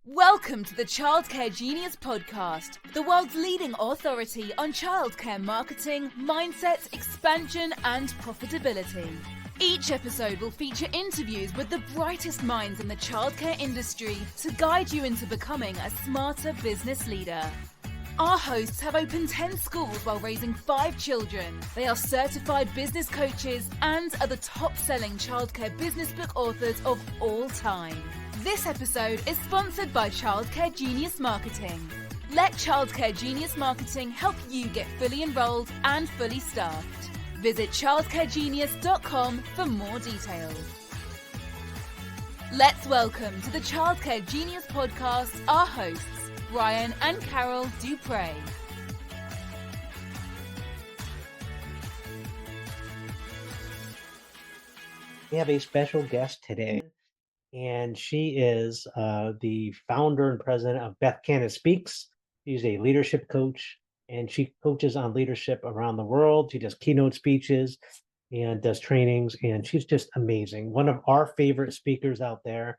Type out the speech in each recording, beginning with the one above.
Welcome to the Childcare Genius podcast, the world's leading authority on childcare marketing, mindset, expansion, and profitability. Each episode will feature interviews with the brightest minds in the childcare industry to guide you into becoming a smarter business leader. Our hosts have opened 10 schools while raising 5 children. They are certified business coaches and are the top-selling childcare business book authors of all time. This episode is sponsored by Childcare Genius Marketing. Let Childcare Genius Marketing help you get fully enrolled and fully staffed. Visit childcaregenius.com for more details. Let's welcome to the Childcare Genius podcast our hosts, Brian and Carol Duprey. We have a special guest today, and she is the founder and president of Beth Cannon Speaks. She's a leadership coach, and she coaches on leadership around the world. She does keynote speeches and does trainings, and she's just amazing. One of our favorite speakers out there.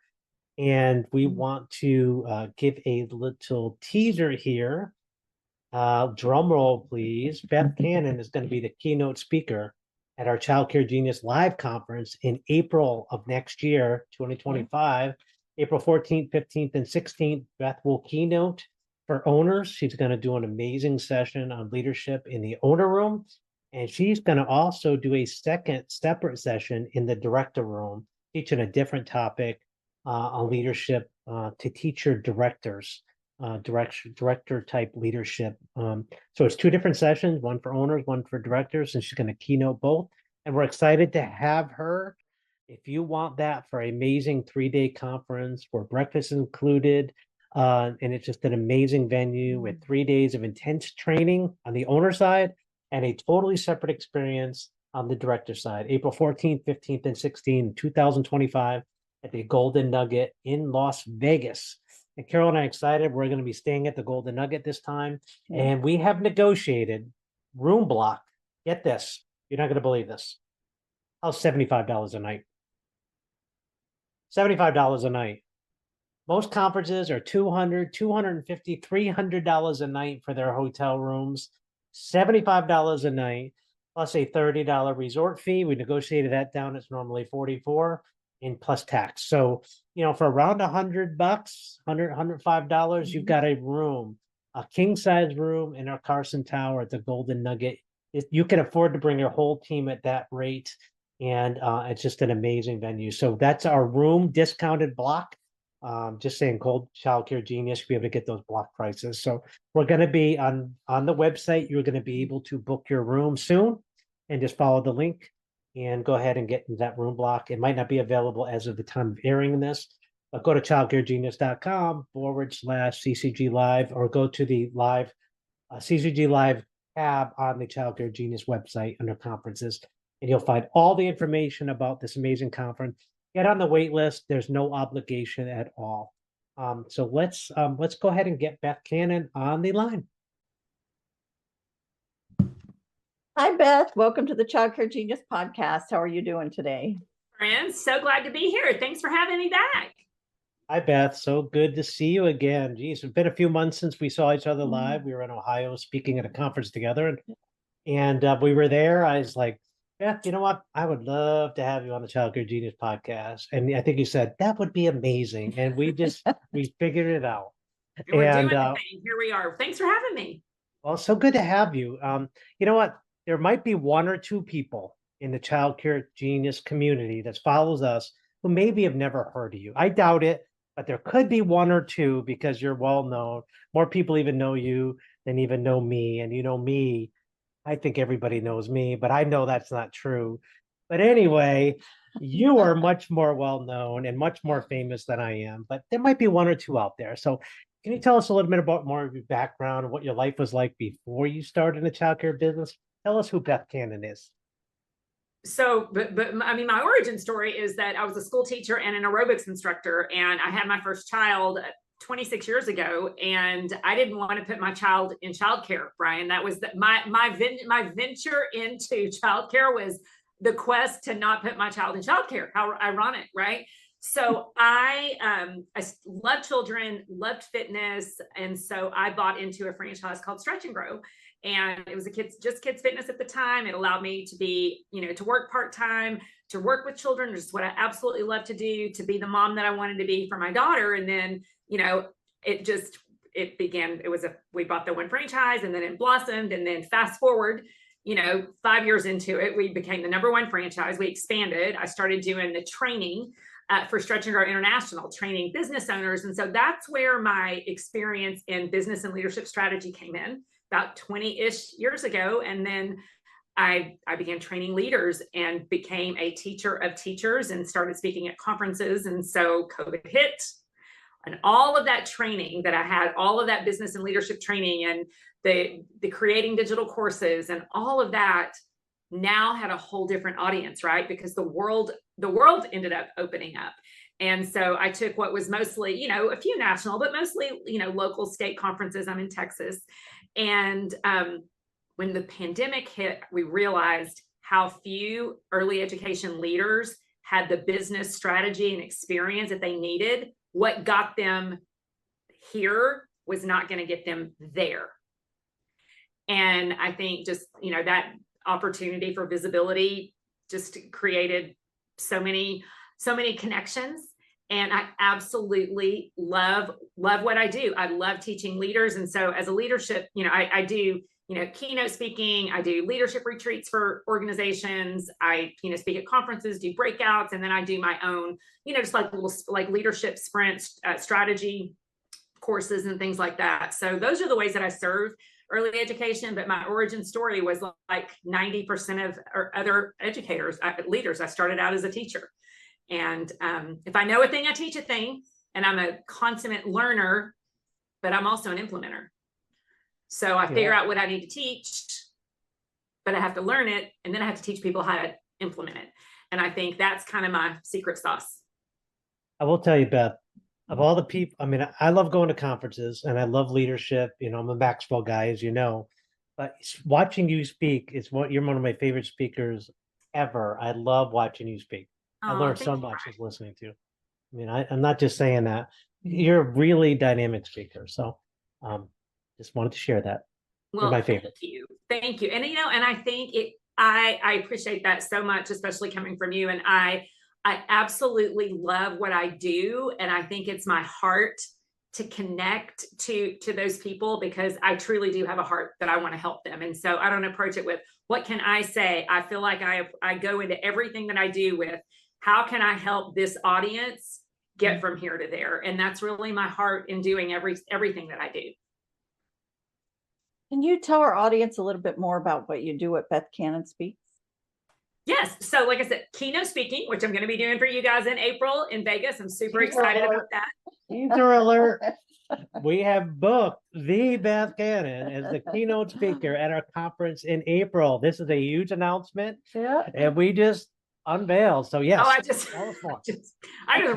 And we want to give a little teaser here. Drum roll, please. Beth Cannon is going to be the keynote speaker at our Childcare Genius Live Conference in April of next year, 2025. April 14th, 15th, and 16th, Beth will keynote for owners. She's going to do an amazing session on leadership in the owner room. And she's going to also do a second separate session in the director room, teaching a different topic on leadership to teach your directors, director type leadership. So it's 2 different sessions, one for owners, one for directors, and she's going to keynote both. And we're excited to have her. If you want that for an amazing 3-day conference where breakfast is included, and it's just an amazing venue with 3 days of intense training on the owner side and a totally separate experience on the director side, April 14th, 15th, and 16th, 2025. At the Golden Nugget in Las Vegas. And Carol and I are excited. We're going to be staying at the Golden Nugget this time. And we have negotiated room block. Get this. You're not going to believe this. How's $75 a night? $75 a night. Most conferences are $200, $250, $300 a night for their hotel rooms. $75 a night plus a $30 resort fee. We negotiated that down. It's normally $44. And plus tax. So, for around $100, $105, you've got a room, a king size room in our Carson Tower at the Golden Nugget. You can afford to bring your whole team at that rate. And it's just an amazing venue. So that's our room discounted block. Just saying, Cold Childcare Genius, you'll be able to get those block prices. So we're going to be on the website. You're going to be able to book your room soon and just follow the link and go ahead and get that room block. It might not be available as of the time of airing this, but go to childcaregenius.com/CCG Live or go to the live CCG Live tab on the Childcare Genius website under conferences, and you'll find all the information about this amazing conference. Get on the wait list. There's no obligation at all. So let's go ahead and get Beth Cannon on the line. Hi, Beth. Welcome to the Childcare Genius podcast. How are you doing today? Friends, so glad to be here. Thanks for having me back. Hi, Beth. So good to see you again. Geez, it's been a few months since we saw each other live. We were in Ohio speaking at a conference together, and we were there. I was like, Beth, you know what? I would love to have you on the Childcare Genius podcast. And I think you said, that would be amazing. And we figured it out. We're doing the thing. Here we are. Thanks for having me. Well, so good to have you. You know what? There might be 1 or 2 people in the Childcare Genius community that follows us who maybe have never heard of you. I doubt it, but there could be 1 or 2 because you're well known. More people even know you than even know me. And you know me, I think everybody knows me, but I know that's not true. But anyway, you are much more well known and much more famous than I am. But there might be 1 or 2 out there. So can you tell us a little bit about more of your background and what your life was like before you started in the childcare business? Tell us who Beth Cannon is. So, but I mean, my origin story is that I was a school teacher and an aerobics instructor, and I had my first child 26 years ago, and I didn't want to put my child in childcare, Brian. That was my venture into childcare was the quest to not put my child in childcare. How ironic, right? So I love children, loved fitness. And so I bought into a franchise called Stretch and Grow. And it was just kids fitness at the time. It allowed me to be, to work part-time, to work with children, which is what I absolutely love to do, to be the mom that I wanted to be for my daughter. And then, we bought the one franchise, and then it blossomed. And then fast forward, 5 years into it, we became the #1 franchise. We expanded. I started doing the training for Stretch and Grow International, training business owners. And so that's where my experience in business and leadership strategy came in about 20-ish years ago. And then I began training leaders and became a teacher of teachers and started speaking at conferences. And so COVID hit, and all of that training that I had, all of that business and leadership training and the creating digital courses and all of that now had a whole different audience, right? Because the world ended up opening up. And so I took what was mostly, a few national, but mostly, local state conferences. I'm in Texas. And when the pandemic hit, we realized how few early education leaders had the business strategy and experience that they needed. What got them here was not going to get them there. And I think just, that opportunity for visibility just created so many connections. And I absolutely love what I do. I love teaching leaders. And so as a leadership, I do, keynote speaking, I do leadership retreats for organizations. I, speak at conferences, do breakouts, and then I do my own, just like little leadership sprints, strategy courses and things like that. So those are the ways that I serve early education. But my origin story was like 90% of other educators, leaders. I started out as a teacher. And if I know a thing, I teach a thing. And I'm a consummate learner, but I'm also an implementer. So I figure out what I need to teach, but I have to learn it. And then I have to teach people how to implement it. And I think that's kind of my secret sauce. I will tell you, Beth, of all the people, I love going to conferences and I love leadership. I'm a Maxwell guy, as you know, but watching you speak you're one of my favorite speakers ever. I love watching you speak. I learned so much just listening to you. I'm not just saying that. You're a really dynamic speaker. So just wanted to share that. Well, you're my favorite. Thank you. And, and I think I appreciate that so much, especially coming from you. And I absolutely love what I do. And I think it's my heart to connect to those people, because I truly do have a heart that I want to help them. And so I don't approach it with, what can I say? I feel like I go into everything that I do with, how can I help this audience get from here to there? And that's really my heart in doing everything that I do. Can you tell our audience a little bit more about what you do at Beth Cannon Speaks? Yes. So like I said, keynote speaking, which I'm going to be doing for you guys in April in Vegas. I'm super excited about that. Teaser alert. We have booked the Beth Cannon as the keynote speaker at our conference in April. This is a huge announcement. Yeah. And we just unveiled. So yes. Oh, I just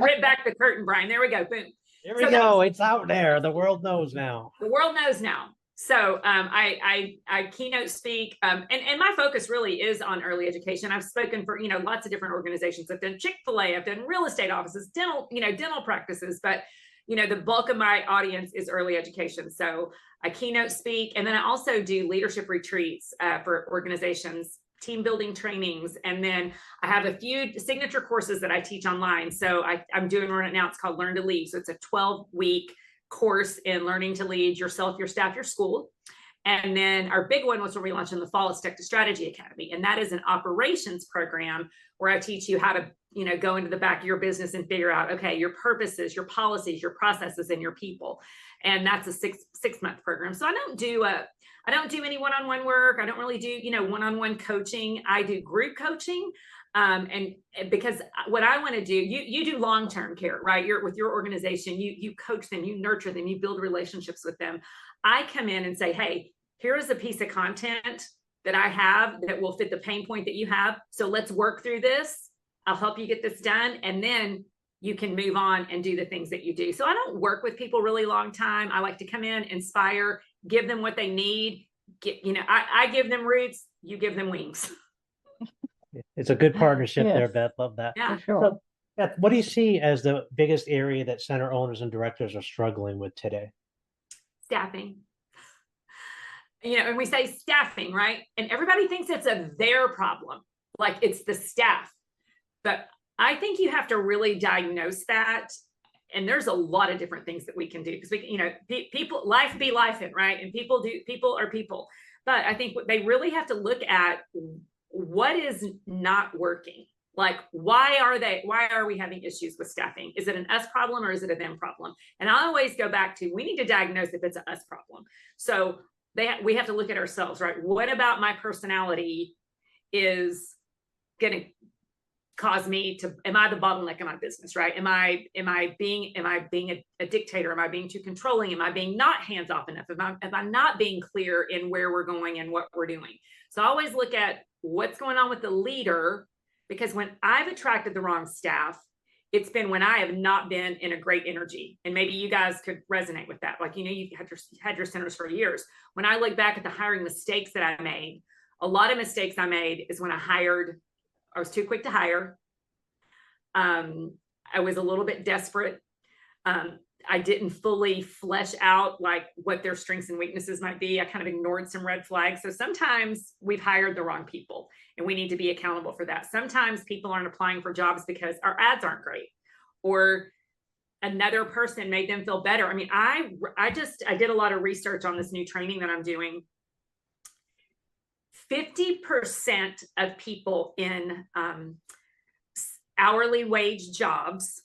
ripped back the curtain, Brian. There we go. Boom. There we go. It's out there. The world knows now. The world knows now. So I keynote speak, and my focus really is on early education. I've spoken for lots of different organizations. I've done Chick-fil-A, I've done real estate offices, dental practices, but the bulk of my audience is early education. So I keynote speak, and then I also do leadership retreats for organizations, team building trainings, and then I have a few signature courses that I teach online. So I'm doing one right now. It's called Learn to Lead. So it's a 12-week course in learning to lead yourself, your staff, your school. And then our big one, which will relaunch in the fall, is Tech to Strategy Academy. And that is an operations program where I teach you how to, go into the back of your business and figure out, okay, your purposes, your policies, your processes, and your people. And that's a six-month program. So I don't do any one-on-one work. I don't really do, one-on-one coaching. I do group coaching. And because what I want to do, you do long-term care, right? You're with your organization, you coach them, you nurture them, you build relationships with them. I come in and say, hey, here is a piece of content that I have that will fit the pain point that you have. So let's work through this. I'll help you get this done. And then you can move on and do the things that you do. So I don't work with people really long time. I like to come in, inspire, give them what they need. I give them roots, you give them wings. It's a good partnership there, Beth. Love that. Yeah. Sure. Beth, what do you see as the biggest area that center owners and directors are struggling with today? Staffing. And we say staffing, right? And everybody thinks it's their problem, like it's the staff. But I think you have to really diagnose that. And there's a lot of different things that we can do because people, life be life in, right? And people are people. But I think they really have to look at what is not working. Like, why are we having issues with staffing? Is it an us problem or is it a them problem? And I always go back to, we need to diagnose if it's an us problem. So we have to look at ourselves, right? What about my personality is going to cause me to, am I the bottleneck in my business, right? Am I being a dictator? Am I being too controlling? Am I being not hands off enough? Am I not being clear in where we're going and what we're doing? So I always look at what's going on with the leader, because when I've attracted the wrong staff, it's been when I have not been in a great energy. And maybe you guys could resonate with that. Like, you had your centers for years. When I look back at the hiring mistakes that I made, a lot of mistakes I made is when I was too quick to hire. I was a little bit desperate. I didn't fully flesh out like what their strengths and weaknesses might be. I kind of ignored some red flags. So sometimes we've hired the wrong people and we need to be accountable for that. Sometimes people aren't applying for jobs because our ads aren't great or another person made them feel better. I mean, I did a lot of research on this new training that I'm doing. 50% of people in hourly wage jobs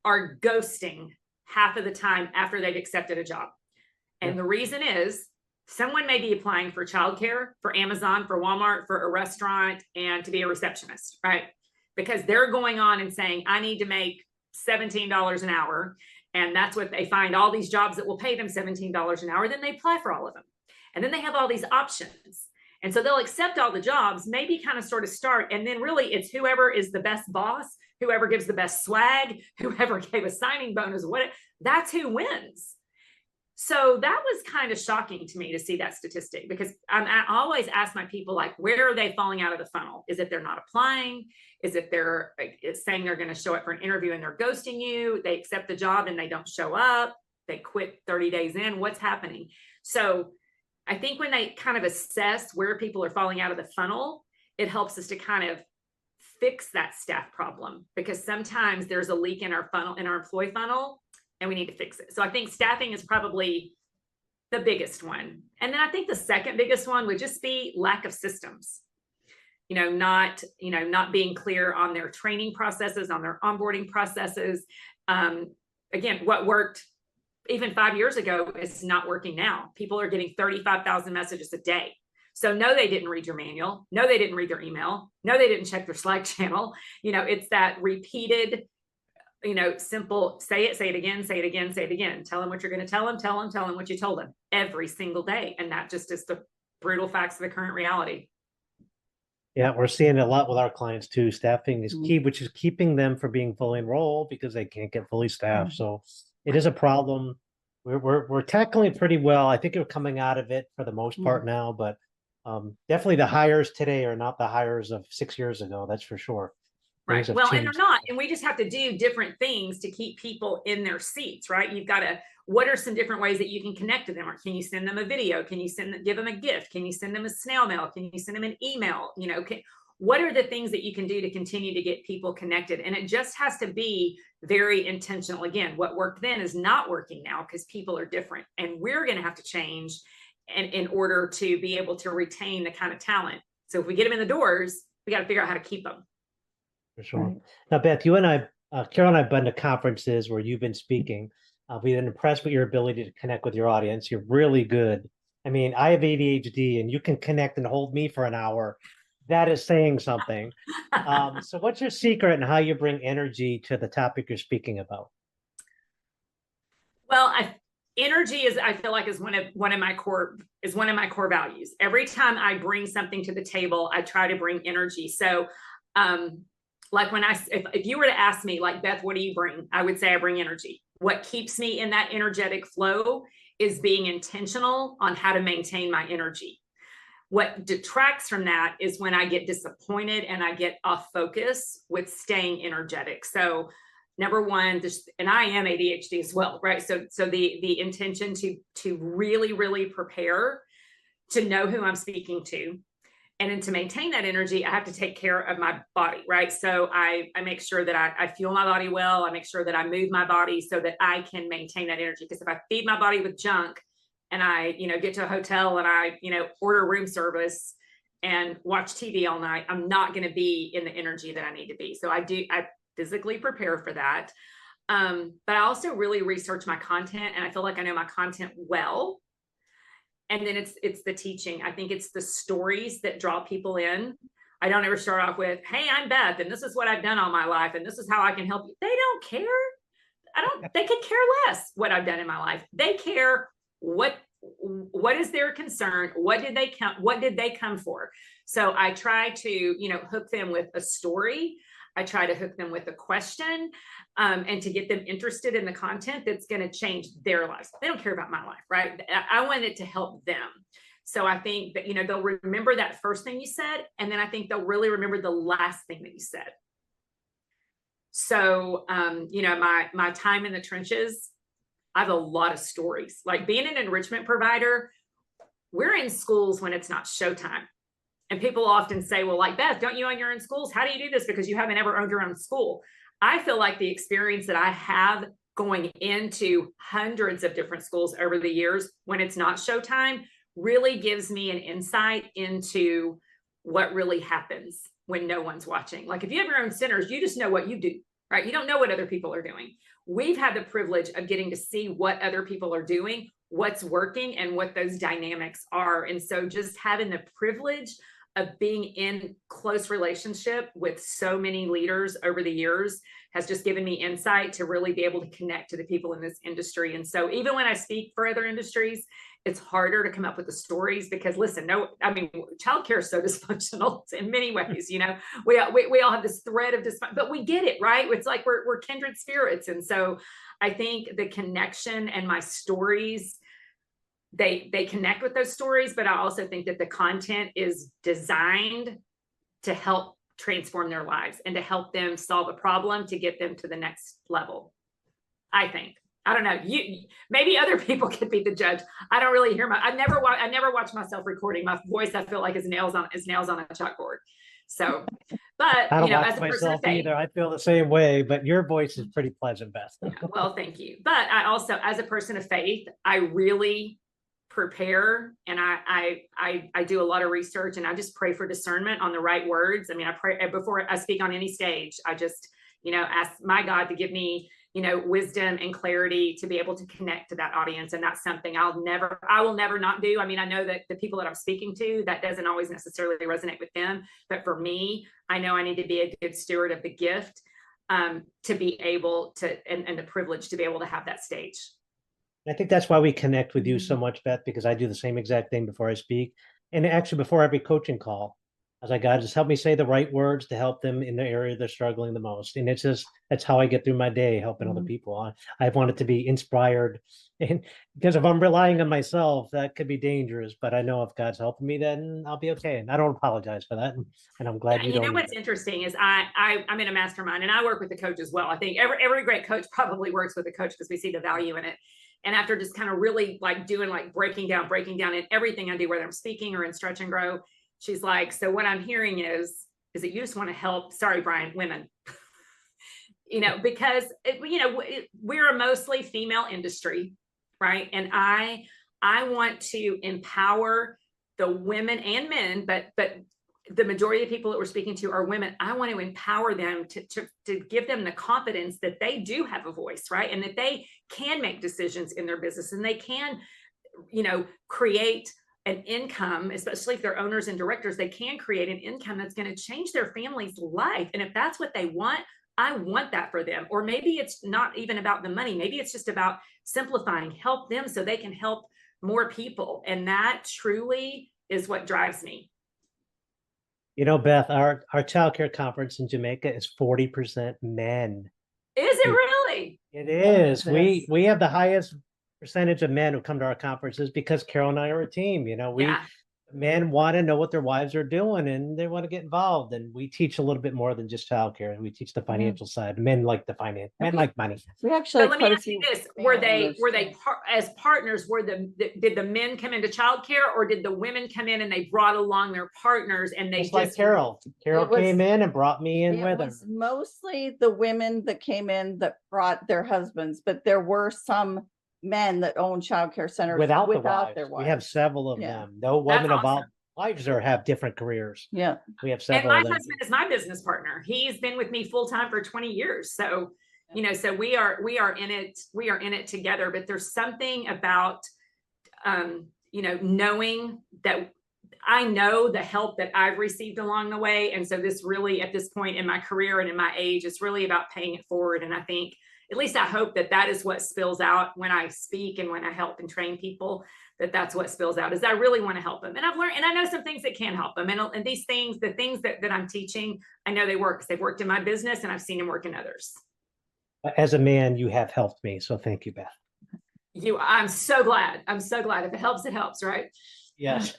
are ghosting half of the time after they've accepted a job. And the reason is someone may be applying for childcare, for Amazon, for Walmart, for a restaurant, and to be a receptionist, right? Because they're going on and saying, I need to make $17 an hour. And that's what they find, all these jobs that will pay them $17 an hour. Then they apply for all of them. And then they have all these options. And so they'll accept all the jobs, maybe kind of sort of start. And then really it's whoever is the best boss, whoever gives the best swag, whoever gave a signing bonus, that's who wins. So that was kind of shocking to me to see that statistic, because I always ask my people, like, where are they falling out of the funnel? Is it they're not applying? Is it they're saying they're going to show up for an interview and they're ghosting you? They accept the job and they don't show up. They quit 30 days in. What's happening? So I think when they kind of assess where people are falling out of the funnel, it helps us to kind of fix that staff problem, because sometimes there's a leak in our funnel, in our employee funnel, and we need to fix it. So I think staffing is probably the biggest one. And then I think the second biggest one would just be lack of systems. Not being clear on their training processes, on their onboarding processes. Again, what worked even 5 years ago is not working now. People are getting 35,000 messages a day. So no, they didn't read your manual. No, they didn't read their email. No, they didn't check their Slack channel. It's that repeated, simple, say it again, say it again, say it again. Tell them what you're going to tell them, tell them what you told them every single day. And that just is the brutal facts of the current reality. Yeah, we're seeing a lot with our clients too. Staffing is key, which is keeping them from being fully enrolled because they can't get fully staffed. So it is a problem. We're tackling it pretty well. I think we're coming out of it for the most part now, but definitely the hires today are not the hires of 6 years ago. That's for sure. Right. Well, and they're not. And we just have to do different things to keep people in their seats, right? You've got to, what are some different ways that you can connect to them? Or can you send them a video? Can you give them a gift? Can you send them a snail mail? Can you send them an email? What are the things that you can do to continue to get people connected? And it just has to be very intentional. Again, what worked then is not working now because people are different, and we're going to have to change in order to be able to retain the kind of talent. So if we get them in the doors, we got to figure out how to keep them. For sure. Right. Now, Beth, you and I, Carol and I have been to conferences where you've been speaking. We've been impressed with your ability to connect with your audience. You're really good. I mean, I have ADHD and you can connect and hold me for an hour. That is saying something. So what's your secret and how you bring energy to the topic you're speaking about? Well, energy is, I feel like, is one of my core values. Every time I bring something to the table, I try to bring energy. So, like if you were to ask me, like, Beth, what do you bring? I would say I bring energy. What keeps me in that energetic flow is being intentional on how to maintain my energy. What detracts from that is when I get disappointed and I get off focus with staying energetic. So number one, and I am ADHD as well, right? So the intention to really, really prepare to know who I'm speaking to. And then to maintain that energy, I have to take care of my body, right? So I make sure that I fuel my body well. I make sure that I move my body so that I can maintain that energy. Because if I feed my body with junk and I, get to a hotel and I, order room service and watch TV all night, I'm not going to be in the energy that I need to be. So I physically prepare for that. But I also really research my content, and I feel like I know my content well. And then it's the teaching. I think it's the stories that draw people in. I don't ever start off with, hey, I'm Beth, and this is what I've done all my life, and this is how I can help you. They don't care. They could care less what I've done in my life. They care what is their concern? What did they come for? So I try to, hook them with a story. I try to hook them with a question, and to get them interested in the content that's going to change their lives. They don't care about my life, right? I want it to help them. So I think that, they'll remember that first thing you said, and then I think they'll really remember the last thing that you said. So, my time in the trenches, I have a lot of stories. Like being an enrichment provider, we're in schools when it's not showtime. And people often say, well, like, Beth, don't you own your own schools? How do you do this? Because you haven't ever owned your own school. I feel like the experience that I have going into hundreds of different schools over the years when it's not showtime really gives me an insight into what really happens when no one's watching. Like if you have your own centers, you just know what you do, right? You don't know what other people are doing. We've had the privilege of getting to see what other people are doing, what's working, and what those dynamics are. And so just having the privilege of being in close relationship with so many leaders over the years has just given me insight to really be able to connect to the people in this industry. And so even when I speak for other industries, it's harder to come up with the stories because listen, childcare is so dysfunctional in many ways. We all have this thread of dysfunction, but we get it, right? It's like we're kindred spirits. And so I think the connection and my stories, they connect with those stories, but I also think that the content is designed to help transform their lives and to help them solve a problem to get them to the next level. I think. I don't know. Maybe other people could be the judge. I don't really hear I never watch myself recording. My voice, I feel like is nails on a chalkboard. So, but I don't watch as a person myself of faith, either. I feel the same way, but your voice is pretty pleasant, Beth. yeah, well, thank you. But I also, as a person of faith, I really prepare, and I do a lot of research, and I just pray for discernment on the right words. I pray before I speak on any stage. I just, ask my God to give me, wisdom and clarity to be able to connect to that audience. And that's something I will never not do. I know that the people that I'm speaking to, that doesn't always necessarily resonate with them. But for me, I know I need to be a good steward of the gift, to be able to, and the privilege to be able to have that stage. I think that's why we connect with you so much, Beth, because I do the same exact thing before I speak. And actually before every coaching call, I was like, God, just help me say the right words to help them in the area they're struggling the most. And that's how I get through my day, helping other people. I want it to be inspired. And because if I'm relying on myself, that could be dangerous. But I know if God's helping me, then I'll be okay. And I don't apologize for that. And I'm glad you don't. What's interesting is I'm in a mastermind, and I work with the coach as well. I think every great coach probably works with a coach because we see the value in it. And after just kind of really doing breaking down in everything I do, whether I'm speaking or in Stretch and Grow, she's like, so what I'm hearing is that you just want to help, sorry, Brian, women, because, we're a mostly female industry, right? And I want to empower the women and men, but the majority of people that we're speaking to are women. I want to empower them to give them the confidence that they do have a voice, right? And that they can make decisions in their business, and they can, create an income, especially if they're owners and directors. They can create an income that's going to change their family's life. And if that's what they want, I want that for them. Or maybe it's not even about the money. Maybe it's just about simplifying, help them so they can help more people. And that truly is what drives me. Beth, our childcare conference in Jamaica is 40% men. Is it really? It is. We have the highest percentage of men who come to our conferences because Carol and I are a team. Men want to know what their wives are doing and they want to get involved. And we teach a little bit more than just childcare. We teach the financial side. Men like the finance. Men like money. We actually But let me ask you this: were they as partners? Did the men come into childcare, or did the women come in and they brought along their partners and they Just like Carol. Carol came in and brought me in with her. It was mostly the women that came in that brought their husbands, but there were some men that own childcare centers without their wives. We have several of Yeah. them. No women That's about awesome. wives or have different careers. Yeah. We have And several my of them. husband is my business partner. He's been with me full time for 20 years. So, you know, so we are in it together. But there's something about, you know, knowing that I know the help that I've received along the way. And so this really, at this point in my career and in my age, it's really about paying it forward. And I think, at least I hope that that is what spills out when I speak and when I help and train people, that's what spills out, is I really want to help them. And I've learned, and I know some things that can help them. And these things, the things that I'm teaching, I know they work because they've worked in my business and I've seen them work in others. As a man, you have helped me. So thank you, Beth. I'm so glad. I'm so glad. If it helps, right? Yes.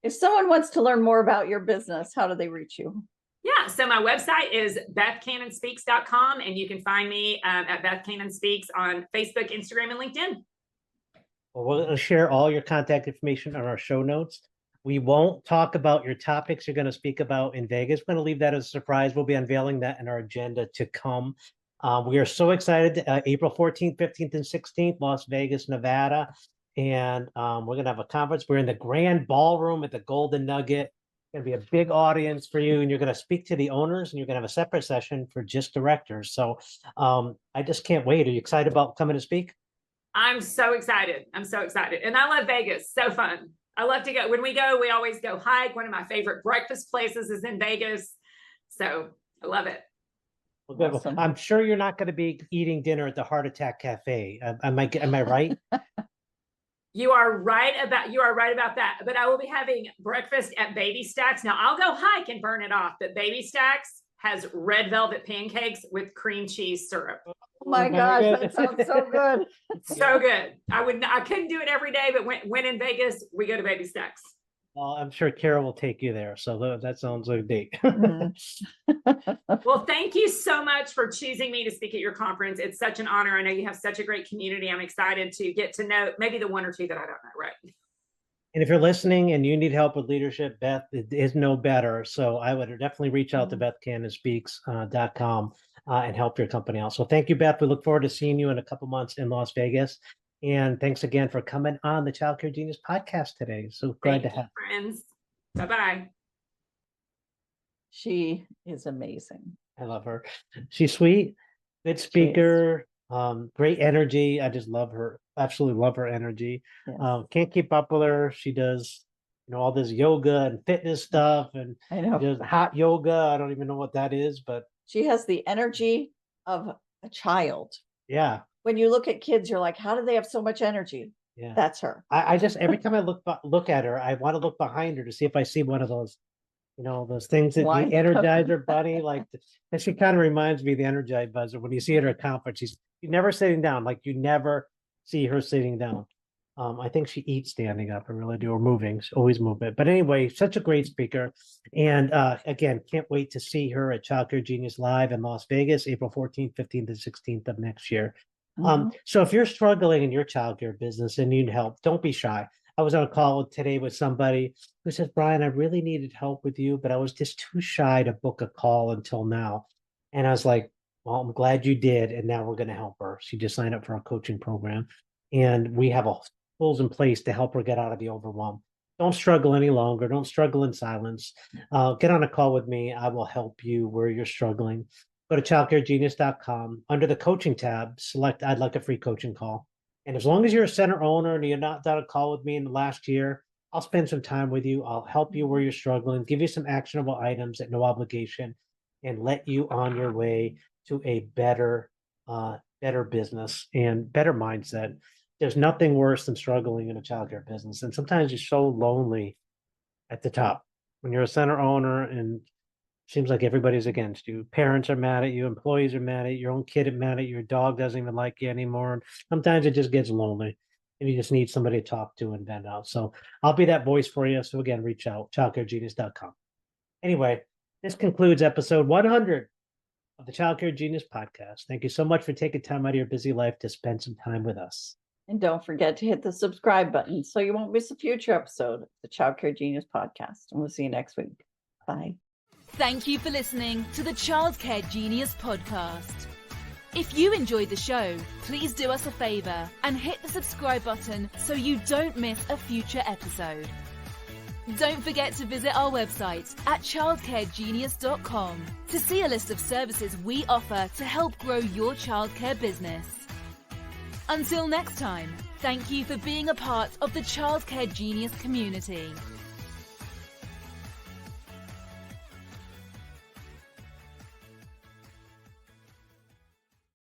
If someone wants to learn more about your business, how do they reach you? Yeah, so my website is bethcannonspeaks.com, and you can find me at Beth Cannon Speaks on Facebook, Instagram, and LinkedIn. Well, we're going to share all your contact information on our show notes. We won't talk about your topics you're going to speak about in Vegas. We're going to leave that as a surprise. We'll be unveiling that in our agenda to come. We are so excited. April 14th, 15th, and 16th, Las Vegas, Nevada. And we're going to have a conference. We're in the grand ballroom at the Golden Nugget. Going to be a big audience for you, and you're going to speak to the owners, and you're going to have a separate session for just directors. So I just can't wait. Are you excited about coming to speak? I'm so excited. I'm so excited. And I love Vegas. So fun. I love to go. When we go, we always go hike. One of my favorite breakfast places is in Vegas. So I love it. Well, good. Awesome. I'm sure you're not going to be eating dinner at the Heart Attack Cafe. Am I right? You are right about that. But I will be having breakfast at Baby Stacks. Now I'll go hike and burn it off. But Baby Stacks has red velvet pancakes with cream cheese syrup. Oh my gosh, that sounds so good. So good. I couldn't do it every day, but when in Vegas, we go to Baby Stacks. Well, I'm sure Carol will take you there. So that sounds like a date. Well, thank you so much for choosing me to speak at your conference. It's such an honor. I know you have such a great community. I'm excited to get to know maybe the one or two that I don't know, right? And if you're listening and you need help with leadership, Beth is no better. So I would definitely reach out to BethCannonSpeaks.com and help your company out. So thank you, Beth. We look forward to seeing you in a couple months in Las Vegas. And thanks again for coming on the Child Care Genius podcast today. So glad to have you, friends. Bye-bye. She is amazing. I love her. She's sweet, good speaker, great energy. I just love her. Absolutely love her energy. Yes. Can't keep up with her. She does, all this yoga and fitness stuff, and I know. does hot yoga. I don't even know what that is, but She has the energy of a child. yeah. When you look at kids, you're like, how do they have so much energy? Yeah. That's her. I just, every time I look at her, I want to look behind her to see if I see one of those, those things that the Energizer bunny, and she kind of reminds me of the Energizer buzzer. When you see her at a conference, she's never sitting down. Like you never see her sitting down. I think she eats standing up. I really do, or moving. She's always moving. But anyway, such a great speaker. And again, can't wait to see her at Child Care Genius Live in Las Vegas, April 14th, 15th, and 16th of next year. So if you're struggling in your childcare business and need help, don't be shy. I was on a call today with somebody who says, Brian, I really needed help with you, but I was just too shy to book a call until now. And I was like, well, I'm glad you did. And now we're going to help her. She just signed up for our coaching program. And we have tools in place to help her get out of the overwhelm. Don't struggle any longer. Don't struggle in silence. Get on a call with me. I will help you where you're struggling. Go to childcaregenius.com. Under the coaching tab, select I'd like a free coaching call. And as long as you're a center owner and you're not done a call with me in the last year, I'll spend some time with you. I'll help you where you're struggling, give you some actionable items at no obligation, and let you on your way to a better business and better mindset. There's nothing worse than struggling in a childcare business. And sometimes you're so lonely at the top when you're a center owner and seems like everybody's against you. Parents are mad at you. Employees are mad at you. Your own kid is mad at you. Your dog doesn't even like you anymore. And sometimes it just gets lonely. and you just need somebody to talk to and vent out. So I'll be that voice for you. So again, reach out, childcaregenius.com. Anyway, this concludes episode 100 of the Childcare Genius podcast. Thank you so much for taking time out of your busy life to spend some time with us. And don't forget to hit the subscribe button so you won't miss a future episode of the Childcare Genius podcast. And we'll see you next week. Bye. Thank you for listening to the Childcare Genius podcast. If you enjoyed the show, please do us a favor and hit the subscribe button so you don't miss a future episode. Don't forget to visit our website at childcaregenius.com to see a list of services we offer to help grow your childcare business. Until next time, thank you for being a part of the Childcare Genius community.